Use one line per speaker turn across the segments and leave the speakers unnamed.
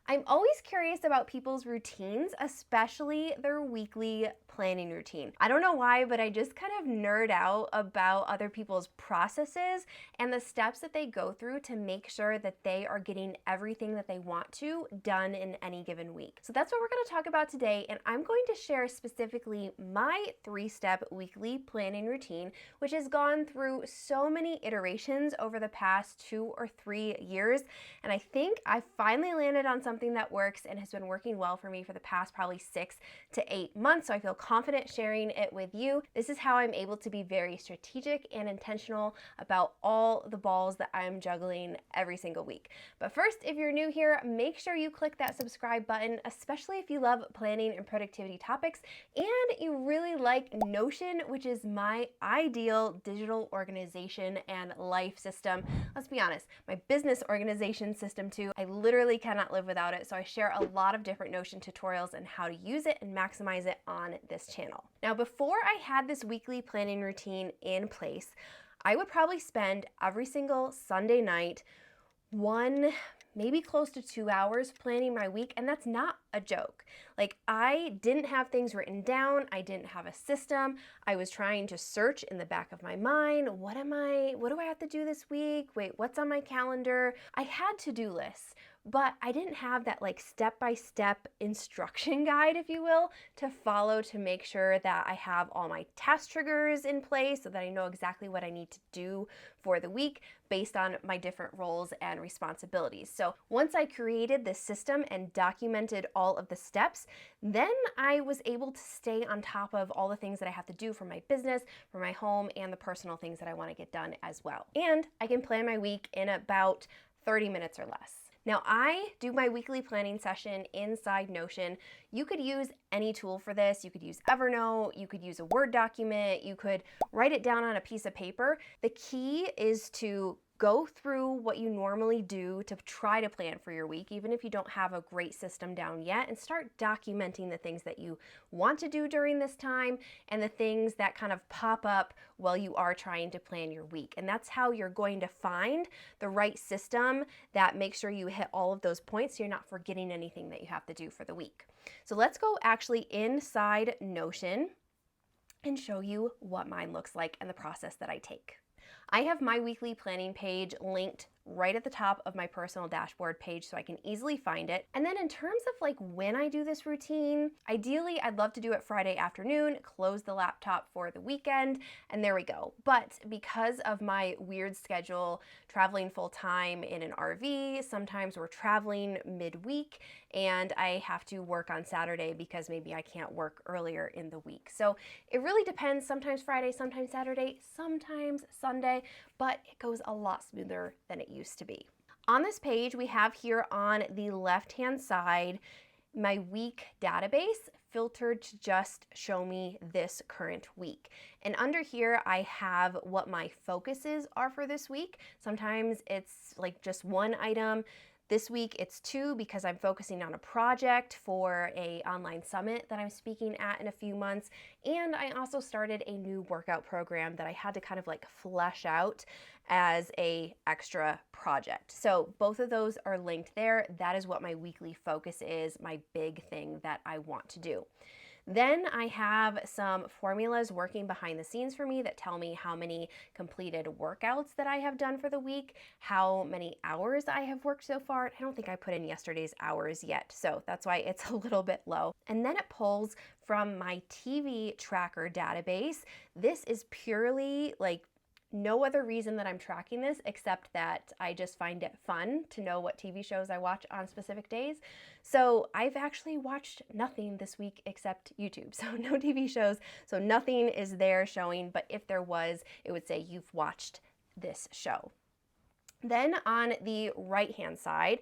I'm always curious about people's routines, especially their weekly planning routine. I don't know why, but I just kind of nerd out about other people's processes and the steps that they go through to make sure that they are getting everything that they want to done in any given week. So that's what we're going to talk about today, and I'm going to share specifically my 3-step weekly planning routine, which has gone through so many iterations over the past 2 or 3 years, and I think I finally landed on something that works and has been working well for me for the past probably 6 to 8 months, so I feel confident sharing it with you. This is how I'm able to be very strategic and intentional about all the balls that I'm juggling every single week. But first, if you're new here, make sure you click that subscribe button, especially if you love planning and productivity topics and you really like Notion, which is my ideal digital organization and life system. Let's be honest, my business organization system too. I literally cannot live without it, so I share a lot of different Notion tutorials and how to use it and maximize it on this channel. Now, before I had this weekly planning routine in place, I would probably spend every single Sunday night maybe close to 2 hours planning my week, and that's not a joke. Like, I didn't have things written down, I didn't have a system. I was trying to search in the back of my mind, what do I have to do this week? Wait, what's on my calendar? I had to-do lists, but I didn't have that like step-by-step instruction guide, if you will, to follow to make sure that I have all my task triggers in place so that I know exactly what I need to do for the week based on my different roles and responsibilities. So once I created this system and documented all of the steps, then I was able to stay on top of all the things that I have to do for my business, for my home, and the personal things that I want to get done as well. And I can plan my week in about 30 minutes or less. Now, I do my weekly planning session inside Notion. You could use any tool for this. You could use Evernote, you could use a Word document, you could write it down on a piece of paper. The key is to go through what you normally do to try to plan for your week, even if you don't have a great system down yet, and start documenting the things that you want to do during this time and the things that kind of pop up while you are trying to plan your week. And that's how you're going to find the right system that makes sure you hit all of those points so you're not forgetting anything that you have to do for the week. So let's go actually inside Notion and show you what mine looks like and the process that I take. I have my weekly planning page linked right at the top of my personal dashboard page so I can easily find it. And then in terms of like when I do this routine, ideally I'd love to do it Friday afternoon, close the laptop for the weekend, and there we go. But because of my weird schedule, traveling full time in an RV, sometimes we're traveling midweek and I have to work on Saturday because maybe I can't work earlier in the week. So it really depends, sometimes Friday, sometimes Saturday, sometimes Sunday, but it goes a lot smoother than it used to be. On this page, we have here on the left-hand side my week database filtered to just show me this current week. And under here, I have what my focuses are for this week. Sometimes it's like just one item. This week it's 2 because I'm focusing on a project for an online summit that I'm speaking at in a few months. And I also started a new workout program that I had to kind of like flesh out as a extra project. So both of those are linked there. That is what my weekly focus is, my big thing that I want to do. Then I have some formulas working behind the scenes for me that tell me how many completed workouts that I have done for the week, how many hours I have worked so far. I don't think I put in yesterday's hours yet, so that's why it's a little bit low. And then it pulls from my TV tracker database. This is purely like no other reason that I'm tracking this except that I just find it fun to know what TV shows I watch on specific days. So I've actually watched nothing this week except YouTube. So no TV shows, so nothing is there showing, but if there was, it would say you've watched this show. Then on the right-hand side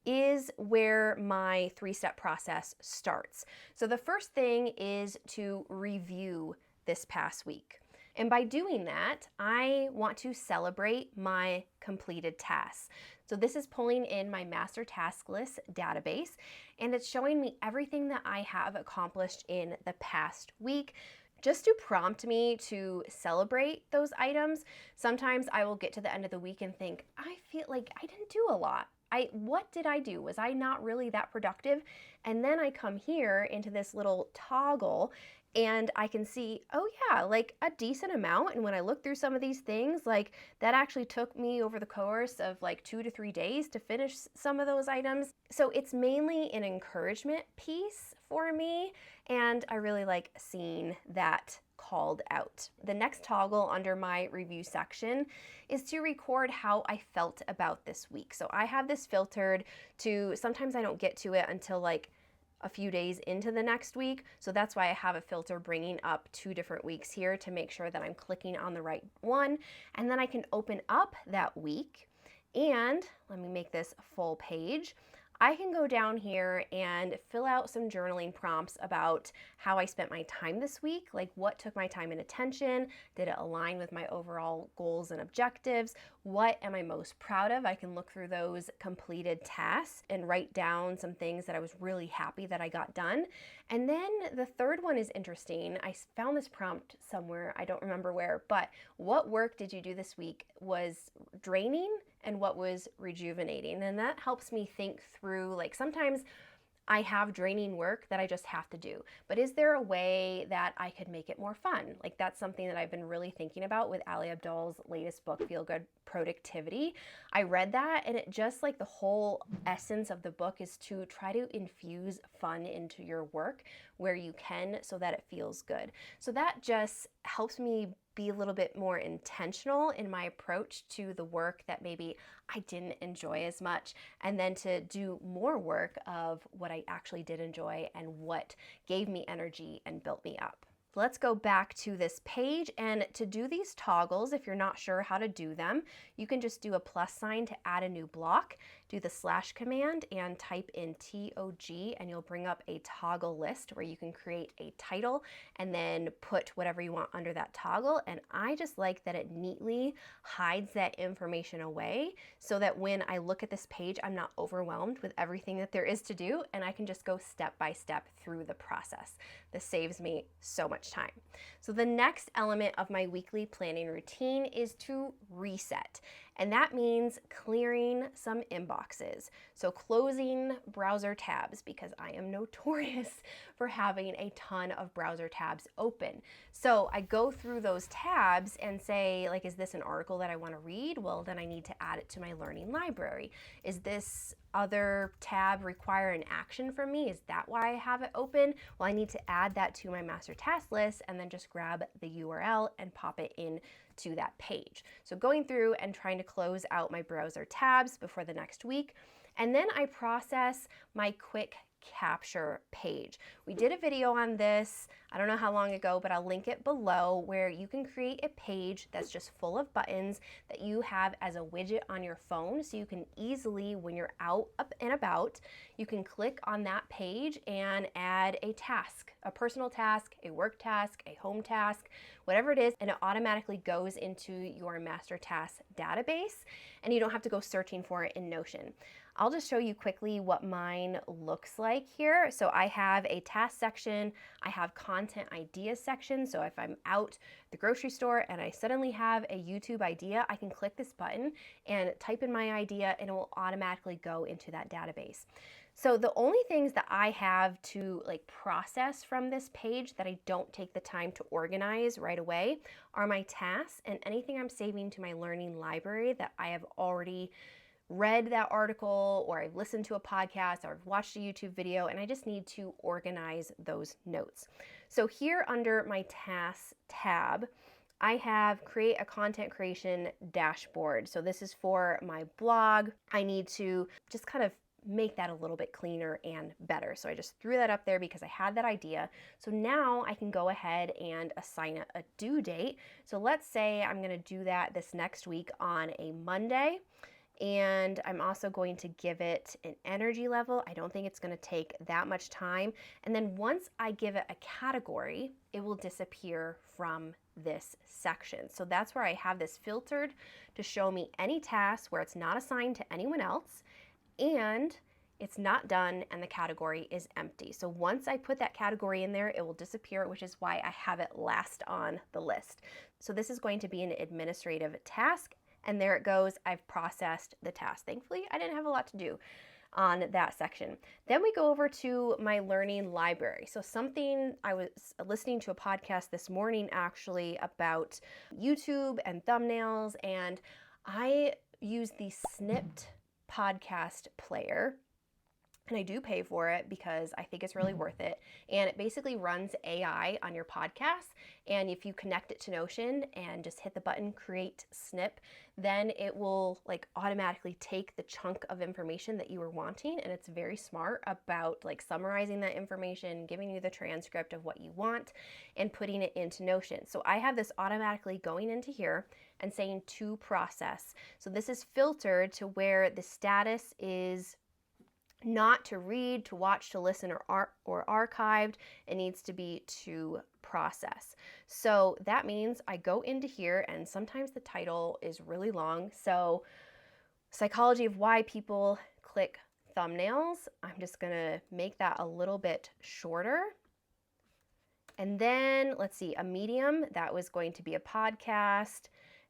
is where my 3-step process starts. So the first thing is to review this past week. And by doing that, I want to celebrate my completed tasks. So this is pulling in my master task list database, and it's showing me everything that I have accomplished in the past week, just to prompt me to celebrate those items. Sometimes I will get to the end of the week and think, I feel like I didn't do a lot. what did I do? Was I not really that productive? And then I come here into this little toggle and I can see, oh yeah, like a decent amount. And when I look through some of these things, like that actually took me over the course of like 2 to 3 days to finish some of those items. So it's mainly an encouragement piece for me, and I really like seeing that called out. The next toggle under my review section is to record how I felt about this week. So I have this filtered to, sometimes I don't get to it until like a few days into the next week. So that's why I have a filter bringing up 2 different weeks here to make sure that I'm clicking on the right one. And then I can open up that week, and let me make this a full page. I can go down here and fill out some journaling prompts about how I spent my time this week, like what took my time and attention, did it align with my overall goals and objectives, what am I most proud of? I can look through those completed tasks and write down some things that I was really happy that I got done. And then the third one is interesting. I found this prompt somewhere, I don't remember where, but what work did you do this week was draining and what was rejuvenating? And that helps me think through, like sometimes I have draining work that I just have to do, but is there a way that I could make it more fun? Like that's something that I've been really thinking about with Ali Abdaal's latest book, Feel Good Productivity. I read that and it just like the whole essence of the book is to try to infuse fun into your work where you can so that it feels good. So that just helps me be a little bit more intentional in my approach to the work that maybe I didn't enjoy as much, and then to do more work of what I actually did enjoy and what gave me energy and built me up. Let's go back to this page, and to do these toggles, if you're not sure how to do them, you can just do a plus sign to add a new block, do the slash command and type in TOG, and you'll bring up a toggle list where you can create a title and then put whatever you want under that toggle. And I just like that it neatly hides that information away so that when I look at this page, I'm not overwhelmed with everything that there is to do, and I can just go step by step through the process. This saves me so much time. So the next element of my weekly planning routine is to reset. And that means clearing some inboxes. So closing browser tabs, because I am notorious for having a ton of browser tabs open. So I go through those tabs and say, like, is this an article that I want to read? Well, then I need to add it to my learning library. Is this other tab require an action from me? Is that why I have it open? Well, I need to add that to my master task list and then just grab the URL and pop it in to that page. So going through and trying to close out my browser tabs before the next week. And then I process my quick capture page. We did a video on this, I don't know how long ago, but I'll link it below, where you can create a page that's just full of buttons that you have as a widget on your phone, so you can easily, when you're out up and about, you can click on that page and add a task, a personal task, a work task, a home task, whatever it is, and it automatically goes into your master task database, and you don't have to go searching for it in Notion. I'll just show you quickly what mine looks like here. So I have a task section, I have content ideas section. So if I'm out at the grocery store and I suddenly have a YouTube idea, I can click this button and type in my idea and it will automatically go into that database. So the only things that I have to like process from this page that I don't take the time to organize right away are my tasks and anything I'm saving to my learning library that I have already read that article, or I've listened to a podcast, or I've watched a YouTube video, and I just need to organize those notes. So here under my tasks tab, I have create a content creation dashboard. So this is for my blog. I need to just kind of make that a little bit cleaner and better. So I just threw that up there because I had that idea. So now I can go ahead and assign it a due date. So let's say I'm going to do that this next week on a Monday. And I'm also going to give it an energy level. I don't think it's going to take that much time. And then once I give it a category, it will disappear from this section. So that's where I have this filtered to show me any tasks where it's not assigned to anyone else and it's not done and the category is empty. So once I put that category in there, it will disappear, which is why I have it last on the list. So this is going to be an administrative task. And there it goes. I've processed the task. Thankfully, I didn't have a lot to do on that section. Then we go over to my learning library. So something, I was listening to a podcast this morning actually about YouTube and thumbnails, and I use the Snipped podcast player. And I do pay for it because I think it's really worth it. And it basically runs AI on your podcast. And if you connect it to Notion and just hit the button, create snip, then it will like automatically take the chunk of information that you were wanting. And it's very smart about like summarizing that information, giving you the transcript of what you want, and putting it into Notion. So I have this automatically going into here and saying to process. So this is filtered to where the status is not to read, to watch, to listen, or archived. It needs to be to process. So that means I go into here, and sometimes the title is really long. So psychology of why people click thumbnails. I'm just gonna make that a little bit shorter. And then let's see, a medium, that was going to be a podcast,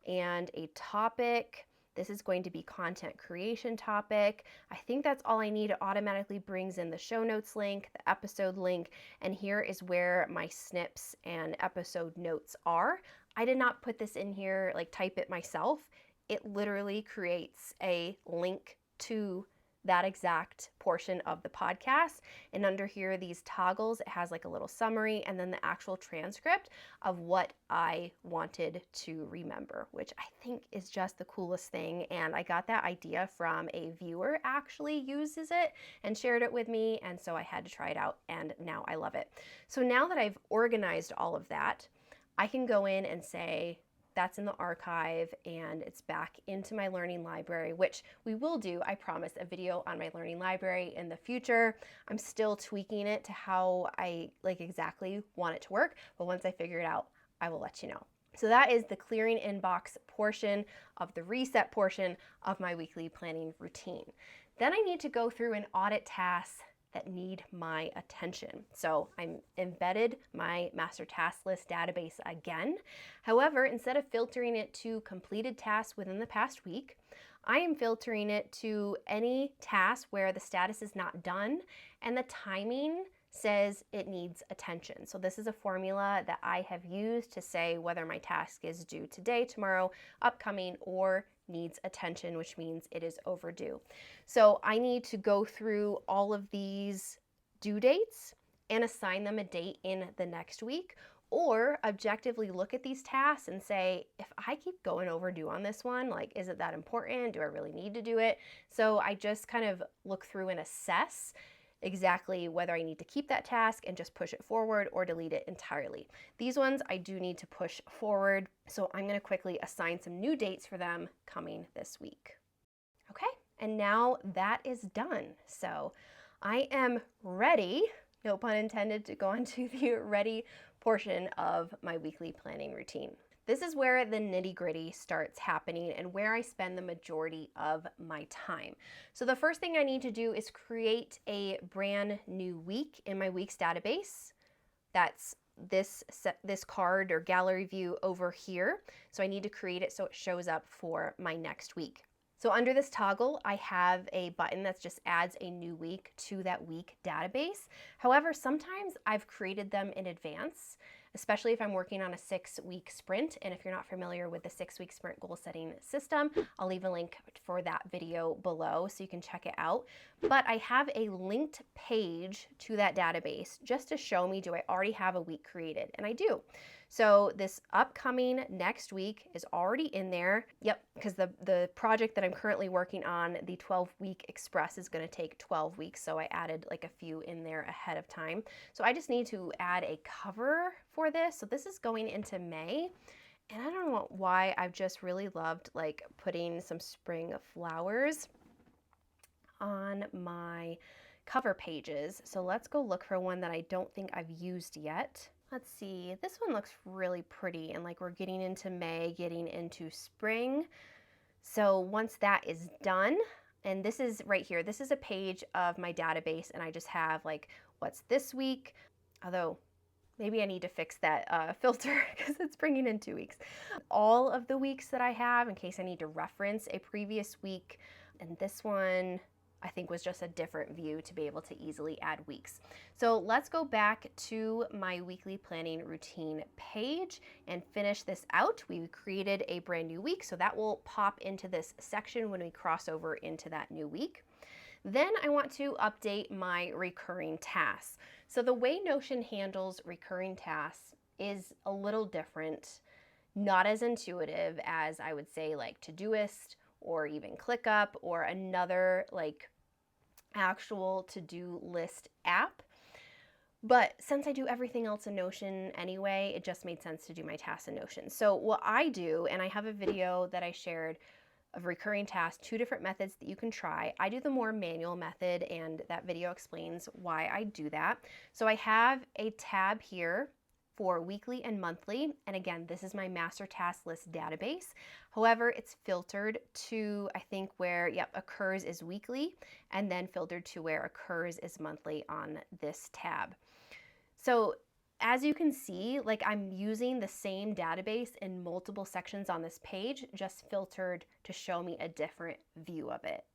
and a topic. This is going to be content creation topic. I think that's all I need. It automatically brings in the show notes link, the episode link, and here is where my snips and episode notes are. I did not put this in here, like type it myself. It literally creates a link to that exact portion of the podcast. And under here, these toggles, it has like a little summary and then the actual transcript of what I wanted to remember, which I think is just the coolest thing. And I got that idea from a viewer actually uses it and shared it with me. And so I had to try it out, and now I love it. So now that I've organized all of that, I can go in and say, that's in the archive and it's back into my learning library, which we will do, I promise, a video on my learning library in the future. I'm still tweaking it to how I like exactly want it to work, but once I figure it out, I will let you know. So that is the clearing inbox portion of the reset portion of my weekly planning routine. Then I need to go through and audit tasks that need my attention. So I'm embedded my master task list database again. However, instead of filtering it to completed tasks within the past week, I am filtering it to any task where the status is not done and the timing says it needs attention. So this is a formula that I have used to say whether my task is due today, tomorrow, upcoming, or needs attention, which means it is overdue. So I need to go through all of these due dates and assign them a date in the next week, or objectively look at these tasks and say, if I keep going overdue on this one, like, is it that important? Do I really need to do it? So I just kind of look through and assess exactly whether I need to keep that task and just push it forward or delete it entirely. These ones I do need to push forward, so I'm going to quickly assign some new dates for them coming this week. Okay, and now that is done. So I am ready, no pun intended, to go into the ready portion of my weekly planning routine. This is where the nitty-gritty starts happening and where I spend the majority of my time. So the first thing I need to do is create a brand new week in my weeks database. That's this card or gallery view over here. So I need to create it so it shows up for my next week. So under this toggle, I have a button that just adds a new week to that week database. However, sometimes I've created them in advance, especially if I'm working on a 6-week sprint. And if you're not familiar with the 6-week sprint goal setting system, I'll leave a link for that video below so you can check it out. But I have a linked page to that database just to show me, do I already have a week created? And I do. So this upcoming next week is already in there. Yep, because the project that I'm currently working on, the 12-week express, is going to take 12 weeks. So I added like a few in there ahead of time. So I just need to add a cover for this. So this is going into May. And I don't know why, I've just really loved like putting some spring flowers on my cover pages. So let's go look for one that I don't think I've used yet. Let's see, this one looks really pretty, and like we're getting into May, getting into spring. So once that is done, and this is right here, this is a page of my database, and I just have like what's this week, although Maybe I need to fix that filter because it's bringing in 2 weeks. All of the weeks that I have, in case I need to reference a previous week, and this one I think was just a different view to be able to easily add weeks. So let's go back to my weekly planning routine page and finish this out. We created a brand new week, so that will pop into this section when we cross over into that new week. Then I want to update my recurring tasks. So the way Notion handles recurring tasks is a little different, not as intuitive as I would say like Todoist or even ClickUp or another like actual to-do list app. But since I do everything else in Notion anyway, it just made sense to do my tasks in Notion. So what I do, and I have a video that I shared of recurring tasks, 2 different methods that you can try. I do the more manual method, and that video explains why I do that. So I have a tab here for weekly and monthly, and again, this is my master task list database. However, it's filtered to, I think, where, occurs is weekly, and then filtered to where occurs is monthly on this tab. So as you can see, like I'm using the same database in multiple sections on this page, just filtered to show me a different view of it.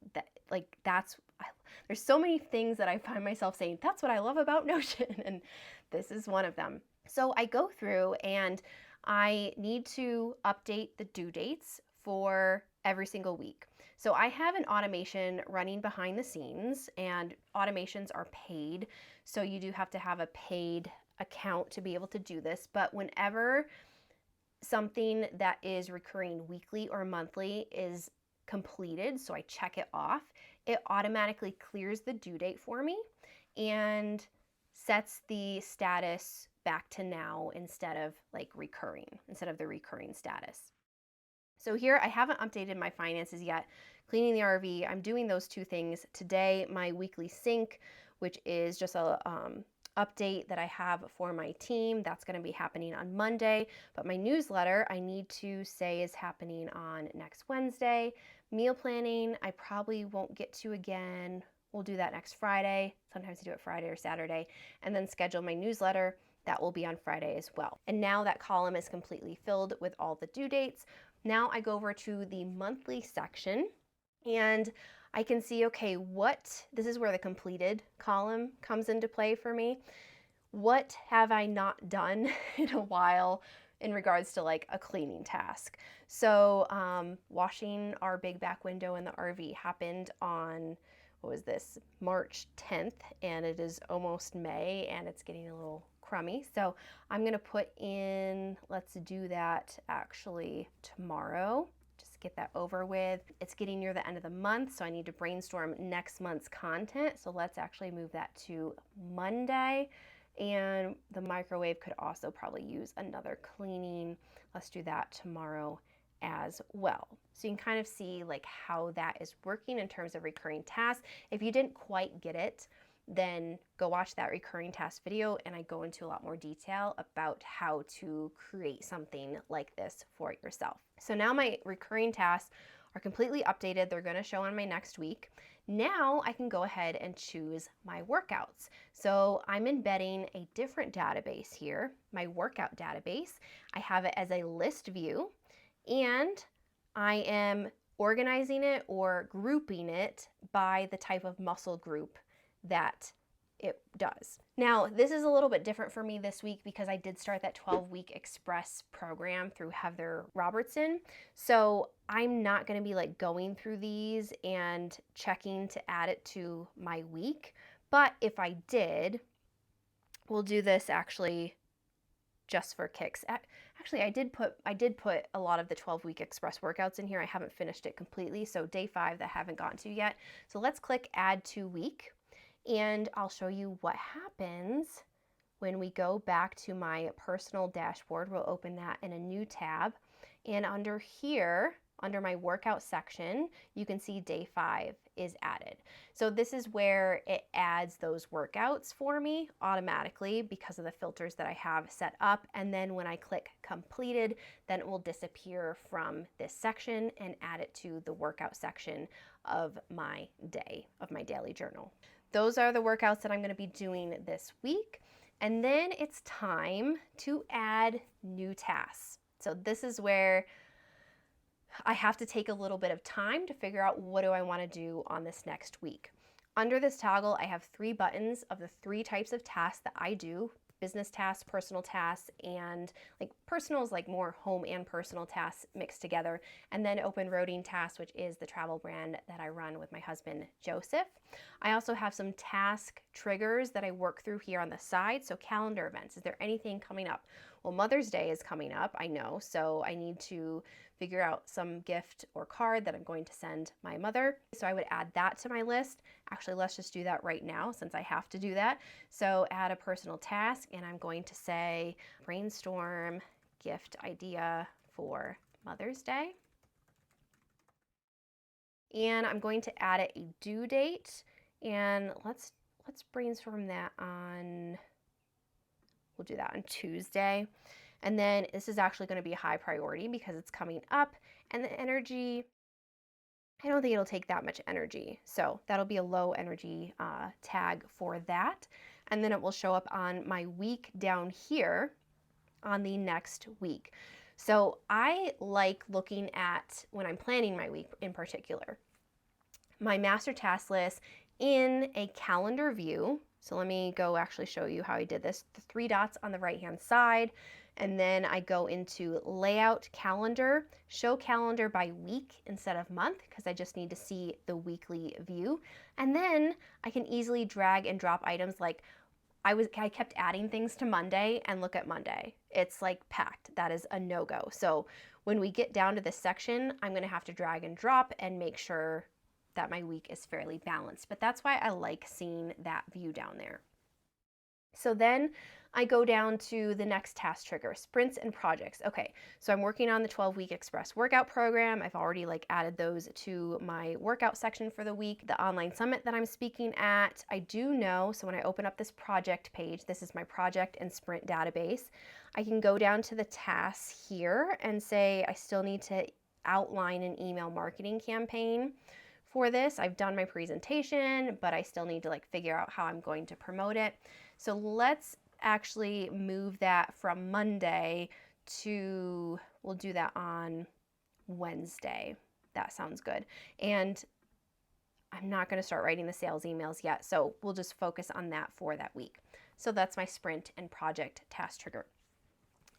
There's so many things that I find myself saying, that's what I love about Notion, and this is one of them. So I go through and I need to update the due dates for every single week. So I have an automation running behind the scenes, and automations are paid. So you do have to have a paid account to be able to do this. But whenever something that is recurring weekly or monthly is completed, so I check it off, it automatically clears the due date for me and sets the status back to now instead of the recurring status. So here I haven't updated my finances yet. Cleaning the RV, I'm doing those 2 things today. My weekly sync, which is just a update that I have for my team, that's going to be happening on Monday. But my newsletter, I need to say, is happening on next Wednesday. Meal planning, I probably won't get to again. We'll do that next Friday. Sometimes I do it Friday or Saturday. And then schedule my newsletter. That will be on Friday as well. And now that column is completely filled with all the due dates. Now I go over to the monthly section and I can see, okay, this is where the completed column comes into play for me. What have I not done in a while in regards to like a cleaning task? So washing our big back window in the RV happened on, March 10th, and it is almost May and it's getting a little crummy. So I'm going to put in, let's do that actually tomorrow. Just get that over with. It's getting near the end of the month, so I need to brainstorm next month's content. So let's actually move that to Monday. And the microwave could also probably use another cleaning. Let's do that tomorrow as well. So you can kind of see like how that is working in terms of recurring tasks. If you didn't quite get it, then go watch that recurring task video, and I go into a lot more detail about how to create something like this for yourself. So now my recurring tasks are completely updated. They're going to show on my next week. Now I can go ahead and choose my workouts. So I'm embedding a different database here, my workout database. I have it as a list view, and I am organizing it or grouping it by the type of muscle group that it does. Now, this is a little bit different for me this week because I did start that 12-week express program through Heather Robertson. So I'm not going to be like going through these and checking to add it to my week. But if I did, we'll do this actually just for kicks. Actually, I did put a lot of the 12-week express workouts in here. I haven't finished it completely. So day 5 that I haven't gotten to yet. So let's click add to week. And I'll show you what happens when we go back to my personal dashboard. We'll open that in a new tab. And under here, under my workout section, you can see day 5 is added. So this is where it adds those workouts for me automatically because of the filters that I have set up. And then when I click completed, then it will disappear from this section and add it to the workout section of my daily journal. Those are the workouts that I'm going to be doing this week. And then it's time to add new tasks. So this is where I have to take a little bit of time to figure out what do I want to do on this next week. Under this toggle, I have 3 buttons of the 3 types of tasks that I do: business tasks, personal tasks, and like personal is like more home and personal tasks mixed together, and then open roading tasks, which is the travel brand that I run with my husband, Joseph. I also have some task triggers that I work through here on the side. So calendar events, is there anything coming up? Well, Mother's Day is coming up, I know, so I need to figure out some gift or card that I'm going to send my mother. So I would add that to my list. Actually, let's just do that right now since I have to do that. So add a personal task, and I'm going to say brainstorm gift idea for Mother's Day. And I'm going to add a due date, and let's brainstorm that on, we'll do that on Tuesday. And then this is actually going to be a high priority because it's coming up, and the energy, I don't think it'll take that much energy. So that'll be a low energy tag for that. And then it will show up on my week down here on the next week. So I like looking at, when I'm planning my week in particular, my master task list in a calendar view. So let me go actually show you how I did this. The 3 dots on the right hand side, and then I go into layout calendar, show calendar by week instead of month, because I just need to see the weekly view. And then I can easily drag and drop items. Like I kept adding things to Monday, and look at Monday. It's like packed. That is a no-go. So when we get down to this section, I'm gonna have to drag and drop and make sure that my week is fairly balanced. But that's why I like seeing that view down there. So then I go down to the next task trigger, sprints and projects. Okay, so I'm working on the 12-week express workout program. I've already added those to my workout section for the week. The online summit that I'm speaking at, I do know, so when I open up this project page, this is my project and sprint database, I can go down to the tasks here and say I still need to outline an email marketing campaign for this. I've done my presentation, but I still need to figure out how I'm going to promote it. So let's actually move that from Monday to, we'll do that on Wednesday. That sounds good. And I'm not going to start writing the sales emails yet, so we'll just focus on that for that week. So that's my sprint and project task trigger.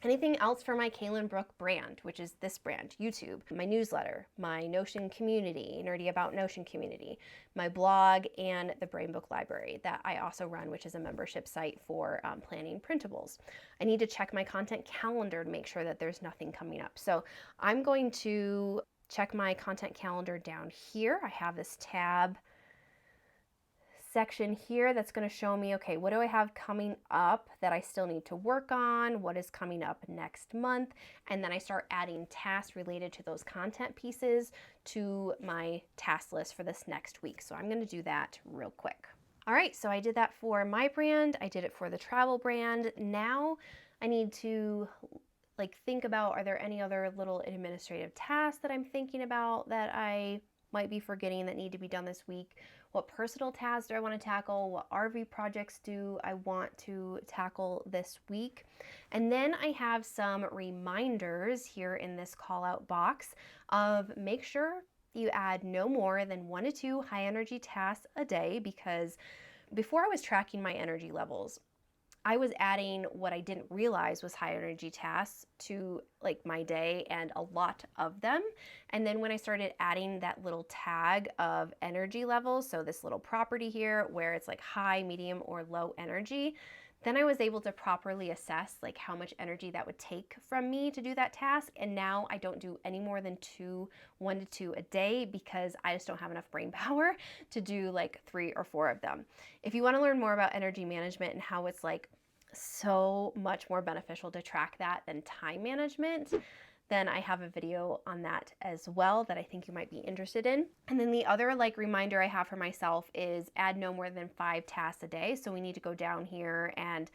Anything else for my Kalyn Brooke brand, which is this brand, YouTube, my newsletter, my Notion community, Nerdy About Notion community, my blog, and the Brain Book Library that I also run, which is a membership site for planning printables. I need to check my content calendar to make sure that there's nothing coming up. So I'm going to check my content calendar down here. I have this tab section here that's going to show me, okay, what do I have coming up that I still need to work on? What is coming up next month? And then I start adding tasks related to those content pieces to my task list for this next week. So I'm going to do that real quick. All right, so I did that for my brand. I did it for the travel brand. Now I need to think about, are there any other little administrative tasks that I'm thinking about that I might be forgetting that need to be done this week? What personal tasks do I want to tackle? What RV projects do I want to tackle this week? And then I have some reminders here in this call out box of make sure you add no more than 1 to 2 high energy tasks a day, because before I was tracking my energy levels, I was adding what I didn't realize was high energy tasks to my day, and a lot of them. And then when I started adding that little tag of energy levels, so this little property here where it's high, medium, or low energy, then I was able to properly assess how much energy that would take from me to do that task. And now I don't do any more than 1 to 2 a day, because I just don't have enough brain power to do 3 or 4 of them. If you want to learn more about energy management and how it's so much more beneficial to track that than time management, then I have a video on that as well that I think you might be interested in. And then the other reminder I have for myself is add no more than 5 tasks a day. So we need to go down here and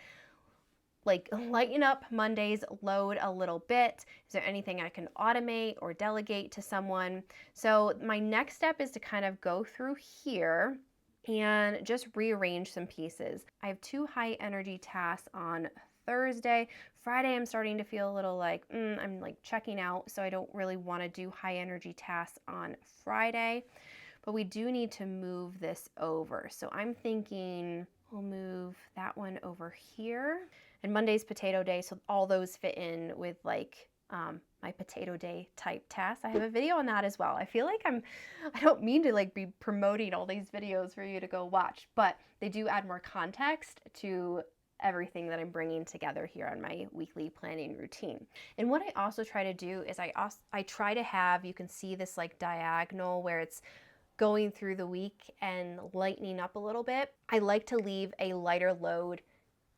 lighten up Monday's load a little bit. Is there anything I can automate or delegate to someone? So my next step is to kind of go through here and just rearrange some pieces. I have 2 high energy tasks on Thursday. Friday, I'm starting to feel a little like, I'm like checking out, so I don't really want to do high energy tasks on Friday. But we do need to move this over. So I'm thinking we'll move that one over here. And Monday's potato day, so all those fit in with like my potato day type tasks. I have a video on that as well. I feel like I don't mean to like be promoting all these videos for you to go watch, but they do add more context to everything that I'm bringing together here on my weekly planning routine. And what I also try to do is I try to have, you can see this like diagonal where it's going through the week and lightening up a little bit. I like to leave a lighter load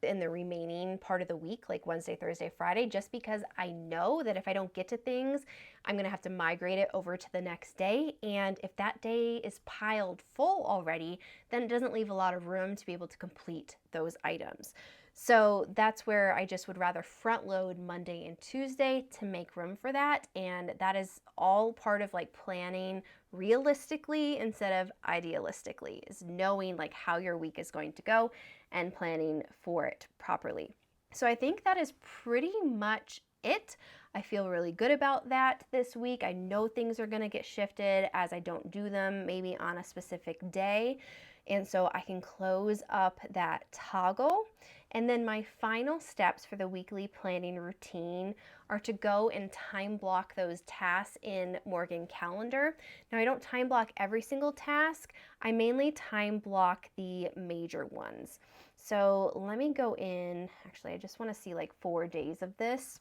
in the remaining part of the week, like Wednesday, Thursday, Friday, just because I know that if I don't get to things, I'm gonna have to migrate it over to the next day. And if that day is piled full already, then it doesn't leave a lot of room to be able to complete those items. So that's where I just would rather front load Monday and Tuesday to make room for that. And that is all part of like planning realistically instead of idealistically, is knowing like how your week is going to go and planning for it properly. So I think that is pretty much it. I feel really good about that this week. I know things are going to get shifted as I don't do them maybe on a specific day. And so I can close up that toggle. And then my final steps for the weekly planning routine are to go and time block those tasks in Morgan Calendar. Now I don't time block every single task. I mainly time block the major ones. So let me go in, actually I just want to see like 4 days of this.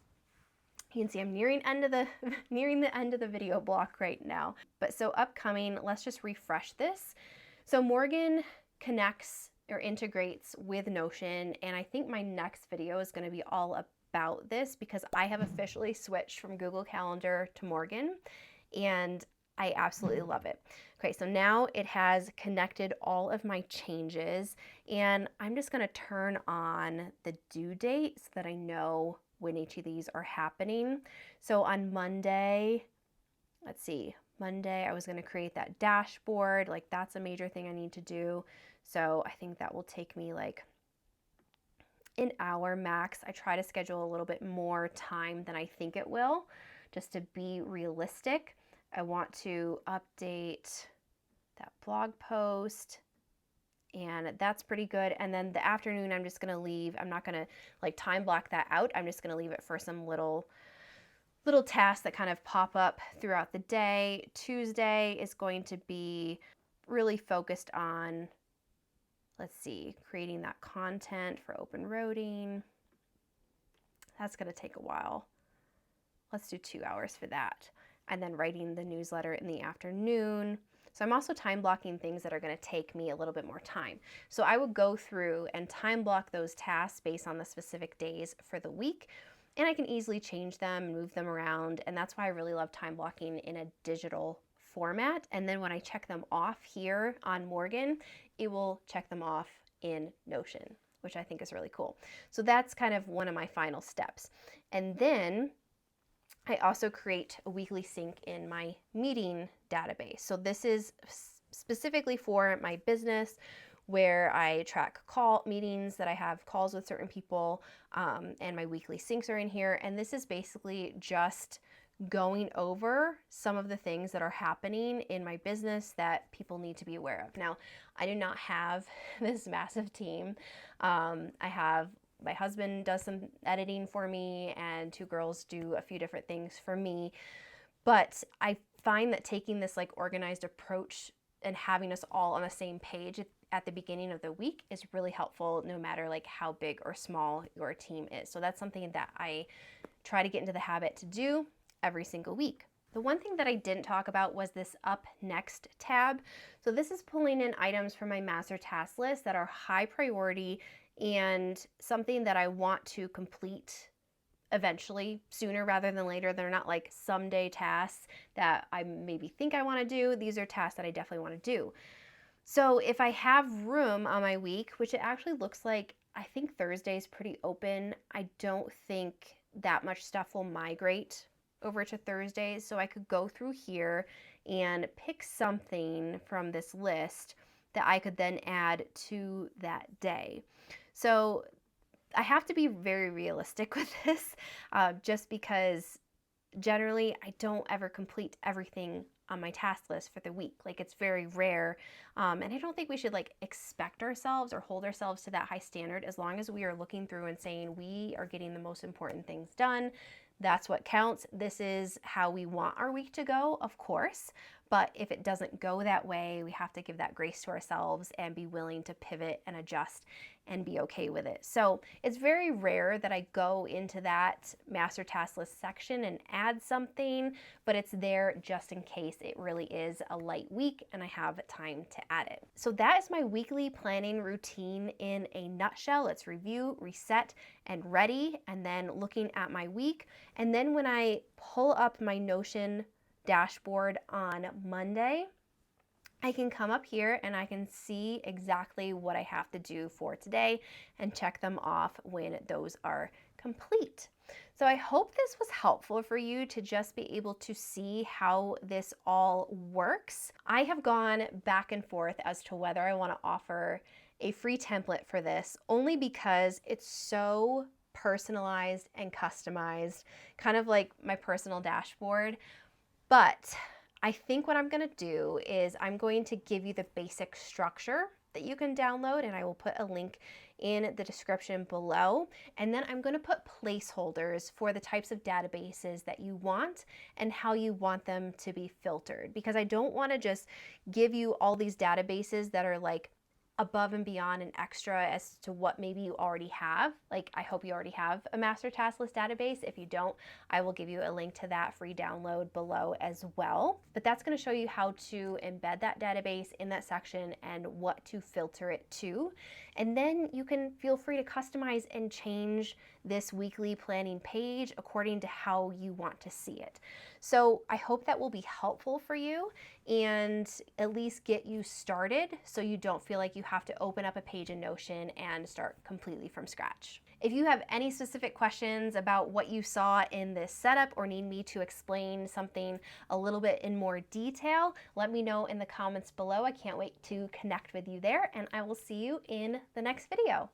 You can see I'm nearing the end of the video block right now. But so upcoming, let's just refresh this. So Morgan connects or integrates with Notion, and I think my next video is going to be all about this because I have officially switched from Google Calendar to Morgan, and I absolutely love it. Okay, so now it has connected all of my changes, and I'm just going to turn on the due date so that I know when each of these are happening. So on Monday, let's see, Monday I was going to create that dashboard. Like that's a major thing I need to do. So I think that will take me like an hour max. I try to schedule a little bit more time than I think it will, just to be realistic. I want to update that blog post, and that's pretty good. And then the afternoon I'm just going to leave. I'm not going to like time block that out. I'm just going to leave it for some little tasks that kind of pop up throughout the day. Tuesday is going to be really focused on, let's see, creating that content for open roading. That's going to take a while. Let's do 2 hours for that. And then writing the newsletter in the afternoon. So I'm also time blocking things that are going to take me a little bit more time. So I would go through and time block those tasks based on the specific days for the week. And I can easily change them and move them around. And that's why I really love time blocking in a digital format. And then when I check them off here on Morgan, it will check them off in Notion, which I think is really cool. So that's kind of one of my final steps. And then I also create a weekly sync in my meeting database. So this is specifically for my business, where I track call meetings that I have calls with certain people, and my weekly syncs are in here. And this is basically just going over some of the things that are happening in my business that people need to be aware of. Now, I do not have this massive team. I have my husband does some editing for me, and 2 girls do a few different things for me. But I find that taking this like organized approach and having us all on the same page at the beginning of the week is really helpful, no matter like how big or small your team is. So that's something that I try to get into the habit to do every single week. The one thing that I didn't talk about was this Up Next tab. So this is pulling in items from my master task list that are high priority and something that I want to complete eventually, sooner rather than later. They're not like someday tasks that I maybe think I want to do. These are tasks that I definitely want to do. So if I have room on my week, which it actually looks like, I think Thursday is pretty open. I don't think that much stuff will migrate over to Thursdays. So I could go through here and pick something from this list that I could then add to that day. So I have to be very realistic with this, just because generally I don't ever complete everything on my task list for the week. Like, it's very rare. And I don't think we should like expect ourselves or hold ourselves to that high standard. As long as we are looking through and saying we are getting the most important things done, that's what counts. This is how we want our week to go, of course. But if it doesn't go that way, we have to give that grace to ourselves and be willing to pivot and adjust and be okay with it. So it's very rare that I go into that master task list section and add something, but it's there just in case it really is a light week and I have time to add it. So that is my weekly planning routine in a nutshell. It's review, reset, and ready, and then looking at my week. And then when I pull up my Notion dashboard on Monday, I can come up here and I can see exactly what I have to do for today and check them off when those are complete. So I hope this was helpful for you to just be able to see how this all works. I have gone back and forth as to whether I want to offer a free template for this, only because it's so personalized and customized, kind of like my personal dashboard. But I think what I'm going to do is I'm going to give you the basic structure that you can download, and I will put a link in the description below. And then I'm going to put placeholders for the types of databases that you want and how you want them to be filtered, because I don't want to just give you all these databases that are like above and beyond and extra as to what maybe you already have. Like, I hope you already have a master task list database. If you don't, I will give you a link to that free download below as well. But that's going to show you how to embed that database in that section and what to filter it to. And then you can feel free to customize and change this weekly planning page according to how you want to see it. So I hope that will be helpful for you and at least get you started so you don't feel like you have to open up a page in Notion and start completely from scratch. If you have any specific questions about what you saw in this setup or need me to explain something a little bit in more detail, let me know in the comments below. I can't wait to connect with you there, and I will see you in the next video.